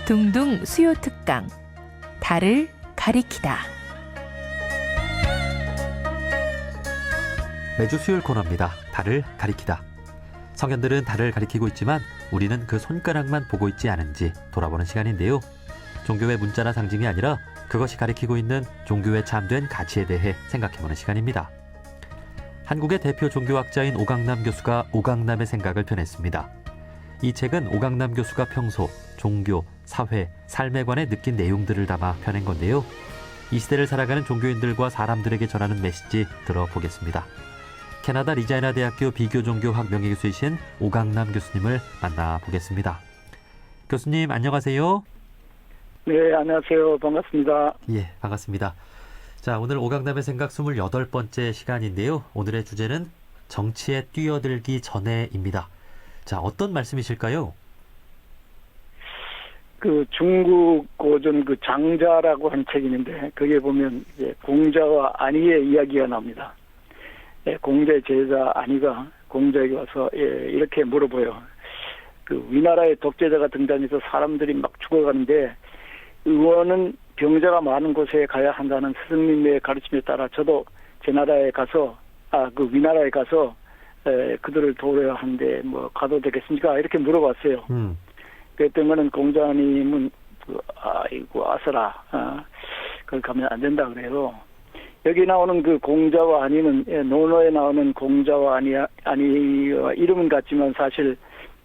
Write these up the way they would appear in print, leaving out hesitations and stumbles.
둥둥 수요 특강 달을 가리키다. 매주 수요일 코너입니다. 달을 가리키다. 성현들은 달을 가리키고 있지만 우리는 그 손가락만 보고 있지 않은지 돌아보는 시간인데요. 종교의 문자나 상징이 아니라 그것이 가리키고 있는 종교의 참된 가치에 대해 생각해보는 시간입니다. 한국의 대표 종교학자인 오강남 교수가 오강남의 생각을 펴냈습니다. 이 책은 오강남 교수가 평소 종교, 사회, 삶에 관해 느낀 내용들을 담아 펴낸 건데요. 이 시대를 살아가는 종교인들과 사람들에게 전하는 메시지 들어보겠습니다. 캐나다 리자이나 대학교 비교종교학 명예교수이신 오강남 교수님을 만나보겠습니다. 교수님 안녕하세요. 네, 안녕하세요. 반갑습니다. 예, 반갑습니다. 자, 오늘 오강남의 생각 28번째 시간인데요. 오늘의 주제는 정치에 뛰어들기 전에입니다. 자, 어떤 말씀이실까요? 그 중국 고전 그 장자라고 한 책이 있는데 거기에 보면 이제 공자와 안희의 이야기가 나옵니다. 공자의 제자 안희가 공자에게 와서 이렇게 물어봐요. 그 위나라의 독재자가 등장해서 사람들이 막 죽어가는데 의원은 병자가 많은 곳에 가야 한다는 스승님의 가르침에 따라 저도 제 나라에 가서 그 위나라에 가서 그들을 도우려야 하는데 뭐 가도 되겠습니까? 이렇게 물어봤어요. 그랬더니는 공자님은 아이고 아서라 그걸 가면 안 된다 그래요. 여기 나오는 그 공자와 안희는 논어에 나오는 공자와 안희와 이름은 같지만 사실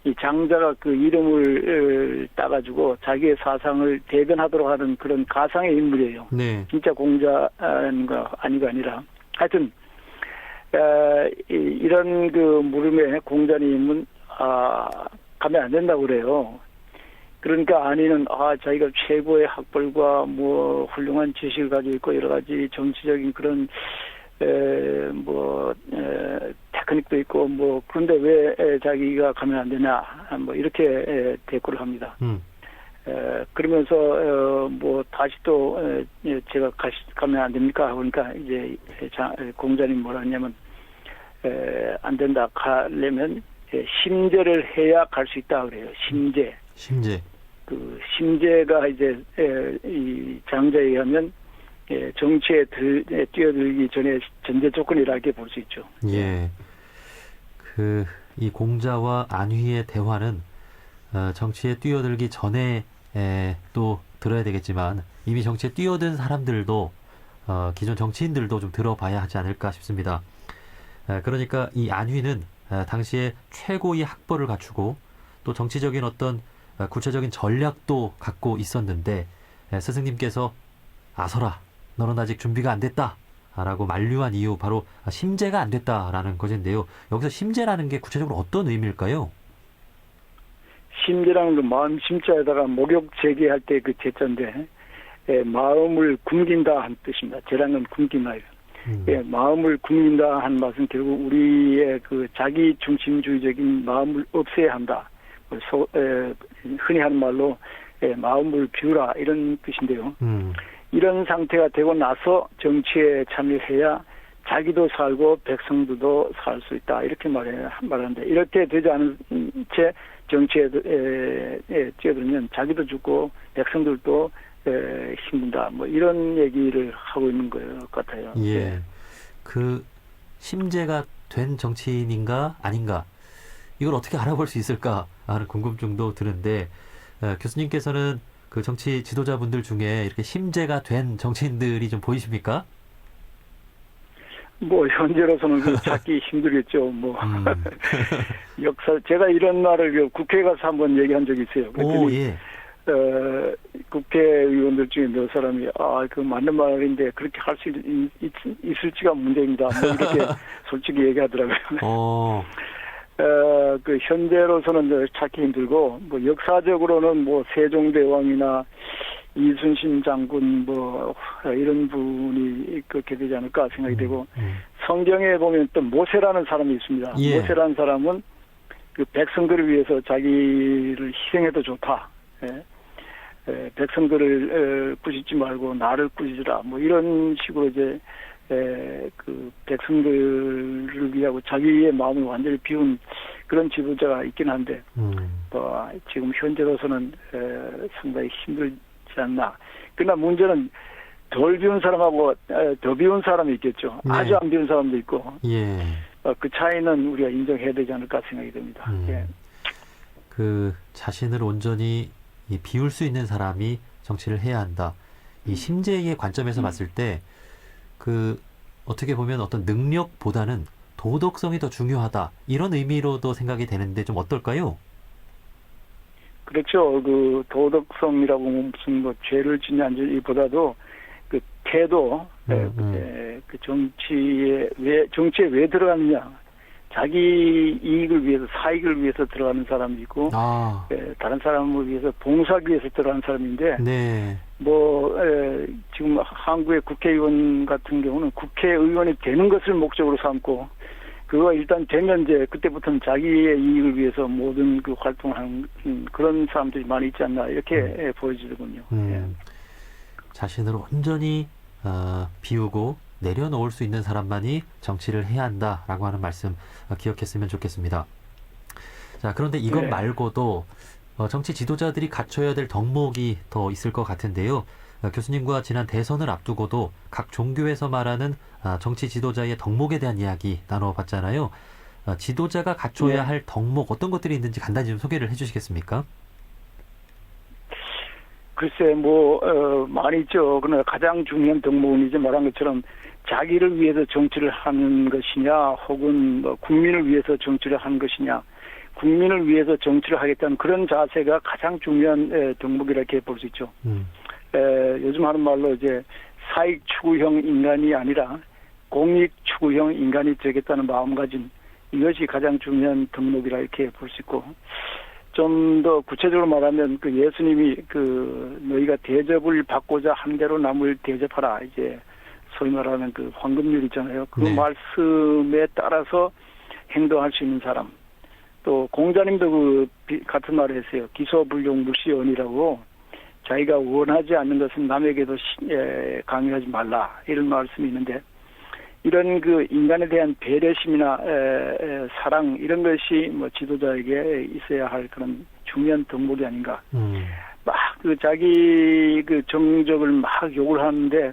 이 장자가 그 이름을 따가지고 자기의 사상을 대변하도록 하는 그런 가상의 인물이에요. 네. 진짜 공자가 안희가 아니라 하여튼 이런 그 물음에 공자님은 가면 안 된다고 그래요. 그러니까 안희는 자기가 최고의 학벌과 뭐 훌륭한 지식을 가지고 있고 여러 가지 정치적인 그런 테크닉도 있고 뭐 그런데 왜 자기가 가면 안 되냐 뭐 이렇게 대꾸를 합니다. 그러면서 뭐 다시 또 제가 가면 안 됩니까? 그러니까 이제 공자님 뭐라 했냐면 안 된다. 가려면 심제를 해야 갈 수 있다 그래요. 심제. 그 심제가 이제 이 장자에 의하면 정치에 뛰어들기 전에 전제 조건이라 이렇게 볼 수 있죠. 예. 이 공자와 안희의 대화는 정치에 뛰어들기 전에 또 들어야 되겠지만 이미 정치에 뛰어든 사람들도 기존 정치인들도 좀 들어봐야 하지 않을까 싶습니다. 그러니까 이 안희는 당시에 최고의 학벌을 갖추고 또 정치적인 어떤 구체적인 전략도 갖고 있었는데 스승님께서 아서라 너는 아직 준비가 안 됐다 라고 만류한 이유 바로 심제가 안 됐다라는 것인데요. 여기서 심제라는 게 구체적으로 어떤 의미일까요? 심제라는 건 마음 심자에다가 목욕 제기할 때 그 제자인데 마음을 굶긴다 한 뜻입니다. 제라는 굶기나요. 마음을 굶긴다 한 말은 결국 우리의 그 자기 중심주의적인 마음을 없애야 한다. 흔히 하는 말로 마음을 비우라 이런 뜻인데요. 이런 상태가 되고 나서 정치에 참여해야 자기도 살고 백성들도 살 수 있다 이렇게 말하는데 이렇게 되지 않은 채 정치에 뛰어들면 자기도 죽고 백성들도 힘든다 뭐 이런 얘기를 하고 있는 것 같아요. 예, 그 심제가 된 정치인인가 아닌가 이걸 어떻게 알아볼 수 있을까 하는 궁금증도 드는데 교수님께서는 그 정치 지도자분들 중에 이렇게 심제가 된 정치인들이 좀 보이십니까? 뭐 현재로서는 찾기 힘들겠죠. 뭐 역사 제가 이런 말을 국회에 가서 한번 얘기한 적이 있어요. 그랬더니 국회의원들 중에 몇 사람이 그 맞는 말인데 그렇게 할 수 있을지가 문제입니다. 뭐 이렇게 솔직히 얘기하더라고요. 그 현재로서는 찾기 힘들고 뭐 역사적으로는 뭐 세종대왕이나 이순신 장군 뭐 이런 분이 그렇게 되지 않을까 생각이 되고 성경에 보면 또 모세라는 사람이 있습니다. 예. 모세라는 사람은 그 백성들을 위해서 자기를 희생해도 좋다. 백성들을 꾸짖지 말고 나를 꾸짖으라. 뭐 이런 식으로 이제 그 백성들을 위하고 자기의 마음을 완전히 비운 그런 지도자가 있긴 한데 또 지금 현재로서는 상당히 힘들지 않나. 그러나 문제는 덜 비운 사람하고 더 비운 사람이 있겠죠. 네. 아주 안 비운 사람도 있고. 예. 그 차이는 우리가 인정해야 되지 않을까 생각이 듭니다. 예. 그 자신을 온전히 비울 수 있는 사람이 정치를 해야 한다. 이 심재의 관점에서 봤을 때 그 어떻게 보면 어떤 능력보다는 도덕성이 더 중요하다. 이런 의미로도 생각이 되는데 좀 어떨까요? 그렇죠. 그 도덕성이라고 무슨 뭐 죄를 짓냐보다도 그 태도, 그 정치에 왜 들어가느냐. 자기 이익을 위해서, 사익을 위해서 들어가는 사람이 있고, 다른 사람을 위해서 봉사하기 위해서 들어가는 사람인데, 네. 지금 한국의 국회의원 같은 경우는 국회의원이 되는 것을 목적으로 삼고, 그거 일단 되면 이제 그때부터는 자기의 이익을 위해서 모든 그 활동하는 그런 사람들이 많이 있지 않나, 이렇게 보여지더군요. 예. 자신을 온전히 비우고 내려놓을 수 있는 사람만이 정치를 해야 한다라고 하는 말씀 기억했으면 좋겠습니다. 자, 그런데 이것 네. 말고도 정치 지도자들이 갖춰야 될 덕목이 더 있을 것 같은데요. 교수님과 지난 대선을 앞두고도 각 종교에서 말하는 정치 지도자의 덕목에 대한 이야기 나눠봤잖아요. 지도자가 갖춰야 네. 할 덕목 어떤 것들이 있는지 간단히 좀 소개를 해주시겠습니까? 글쎄, 많이 있죠. 그러나 가장 중요한 덕목은 이제 말한 것처럼 자기를 위해서 정치를 하는 것이냐, 혹은 뭐 국민을 위해서 정치를 하는 것이냐, 국민을 위해서 정치를 하겠다는 그런 자세가 가장 중요한 덕목이라고 볼 수 있죠. 요즘 하는 말로 이제 사익 추구형 인간이 아니라 공익 추구형 인간이 되겠다는 마음가짐, 이것이 가장 중요한 덕목이라 이렇게 볼 수 있고, 좀 더 구체적으로 말하면 그 예수님이 그 너희가 대접을 받고자 한 대로 남을 대접하라, 이제 소위 말하는 그 황금률 있잖아요. 그 네. 말씀에 따라서 행동할 수 있는 사람. 또 공자님도 같은 말을 했어요. 기소불용 무시언이라고, 자기가 원하지 않는 것은 남에게도 강요하지 말라, 이런 말씀이 있는데, 이런 그 인간에 대한 배려심이나 사랑, 이런 것이 뭐 지도자에게 있어야 할 그런 중요한 덕목이 아닌가. 막 그 자기 그 정적을 막 욕을 하는데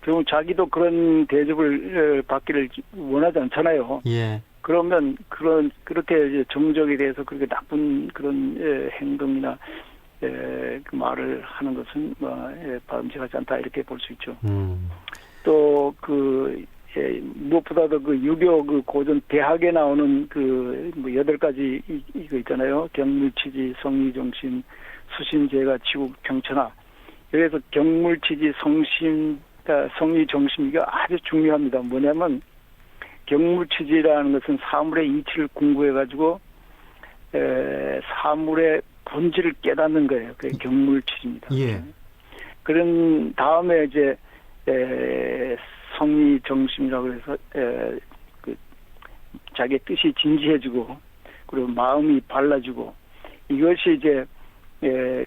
결국 자기도 그런 대접을 받기를 원하지 않잖아요. 예. 그러면 그렇게 이제 정적에 대해서 그렇게 나쁜 그런 행동이나 그 말을 하는 것은 바람직하지 않다, 이렇게 볼 수 있죠. 또 무엇보다도 그 유교 그 고전 대학에 나오는 그 뭐 8가지 이거 있잖아요. 경물치지, 성의정신, 수신제가 지국 평천하. 그래서 경물치지, 성의정신, 이게 아주 중요합니다. 뭐냐면 경물치지라는 것은 사물의 이치를 공부해가지고 사물의 본질을 깨닫는 거예요. 그게 경물치지입니다. 예. 그런 다음에 이제 성의 정신이라고 해서 그 자기의 뜻이 진지해지고, 그리고 마음이 발라지고, 이것이 이제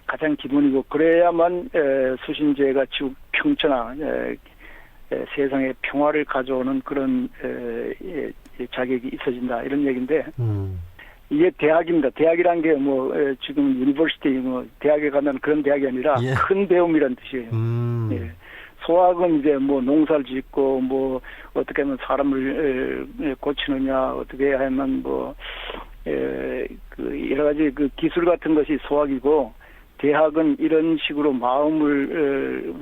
가장 기본이고, 그래야만 수신제가 지국 평천하, 세상에 평화를 가져오는 그런 자격이 있어진다, 이런 얘기인데, 이게 대학입니다. 대학이란 게 지금 유니버시티 대학에 가면 그런 대학이 아니라 예. 큰 배움이란 뜻이에요. 예. 소학은 이제 농사를 짓고 어떻게 하면 사람을 고치느냐, 어떻게 하면 그 여러 가지 그 기술 같은 것이 소학이고, 대학은 이런 식으로 마음을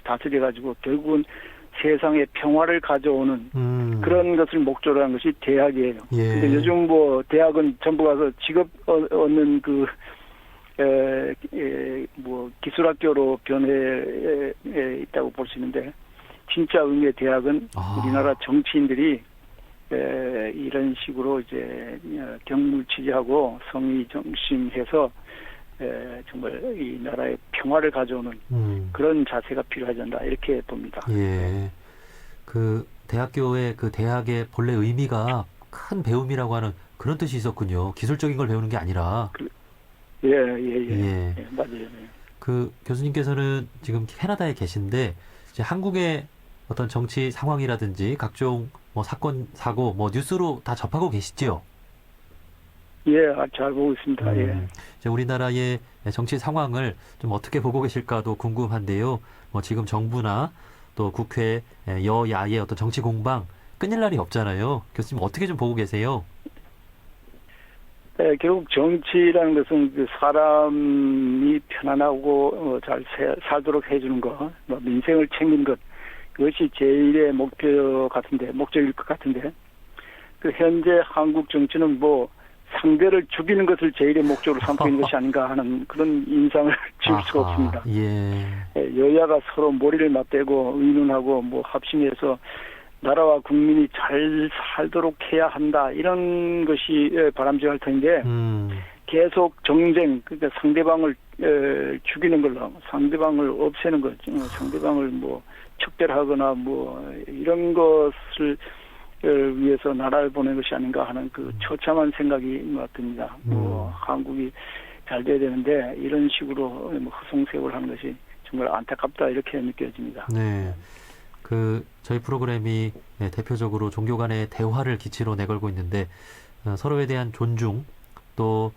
다스려 가지고 결국은 세상에 평화를 가져오는 그런 것을 목적으로 한 것이 대학이에요. 예. 근데 요즘 대학은 전부 가서 직업 얻는 기술학교로 변해 있다고 볼 수 있는데, 진짜 의미의 대학은 우리나라 정치인들이 이런 식으로 이제 경물치지하고 성의정신해서 정말 이 나라의 평화를 가져오는 그런 자세가 필요하지 않나, 이렇게 봅니다. 예. 그 대학교의 그 대학의 본래 의미가 큰 배움이라고 하는 그런 뜻이 있었군요. 기술적인 걸 배우는 게 아니라. 예, 예. 맞아요. 그 교수님께서는 지금 캐나다에 계신데 이제 한국의 어떤 정치 상황이라든지 각종 뭐 사건, 사고, 뭐 뉴스로 다 접하고 계시지요? 예, 잘 보고 있습니다. 예. 이제 우리나라의 정치 상황을 좀 어떻게 보고 계실까도 궁금한데요. 뭐 지금 정부나 또 국회, 여야의 어떤 정치 공방 끊일 날이 없잖아요. 교수님 어떻게 좀 보고 계세요? 결국 정치라는 것은 그 사람이 편안하고 잘 살도록 해주는 것, 뭐 민생을 챙기는 것, 그것이 제일의 목적일 것 같은데, 그 현재 한국 정치는 뭐 상대를 죽이는 것을 제일의 목적으로 삼고 있는 것이 아닌가 하는 그런 인상을 지울 수가 없습니다. 예. 여야가 서로 머리를 맞대고 의논하고 뭐 합심해서 나라와 국민이 잘 살도록 해야 한다, 이런 것이 바람직할 텐데, 계속 정쟁, 그러니까 상대방을 죽이는 걸로, 상대방을 없애는 것, 상대방을 뭐 척결하거나 뭐 이런 것을 위해서 나라를 보낸 것이 아닌가 하는 그 처참한 생각이 듭니다. 뭐 한국이 잘 돼야 되는데 이런 식으로 뭐 허송세월 하는 것이 정말 안타깝다, 이렇게 느껴집니다. 네. 저희 프로그램이 대표적으로 종교 간의 대화를 기치로 내걸고 있는데, 서로에 대한 존중, 또,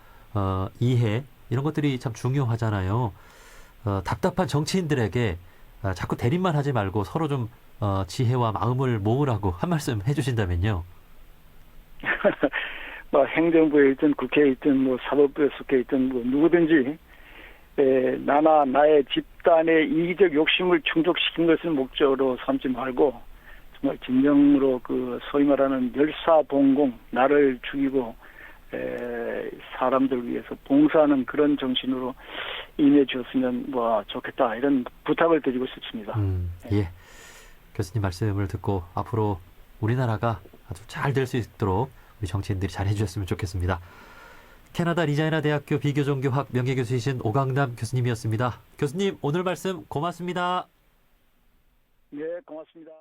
이해, 이런 것들이 참 중요하잖아요. 답답한 정치인들에게 자꾸 대립만 하지 말고 서로 좀, 지혜와 마음을 모으라고 한 말씀 해주신다면요. 뭐 행정부에 있든 국회에 있든 뭐 사법부에 속해 있든 뭐 누구든지 나나 나의 집단의 이기적 욕심을 충족시킨 것을 목적으로 삼지 말고, 정말 진정으로 그 소위 말하는 열사봉공, 나를 죽이고 사람들 위해서 봉사하는 그런 정신으로 임해 주었으면 뭐 좋겠다, 이런 부탁을 드리고 싶습니다. 예. 교수님 말씀을 듣고 앞으로 우리나라가 아주 잘 될 수 있도록 우리 정치인들이 잘 해주셨으면 좋겠습니다. 캐나다 리자이나 대학교 비교종교학 명예교수이신 오강남 교수님이었습니다. 교수님, 오늘 말씀 고맙습니다. 네, 고맙습니다.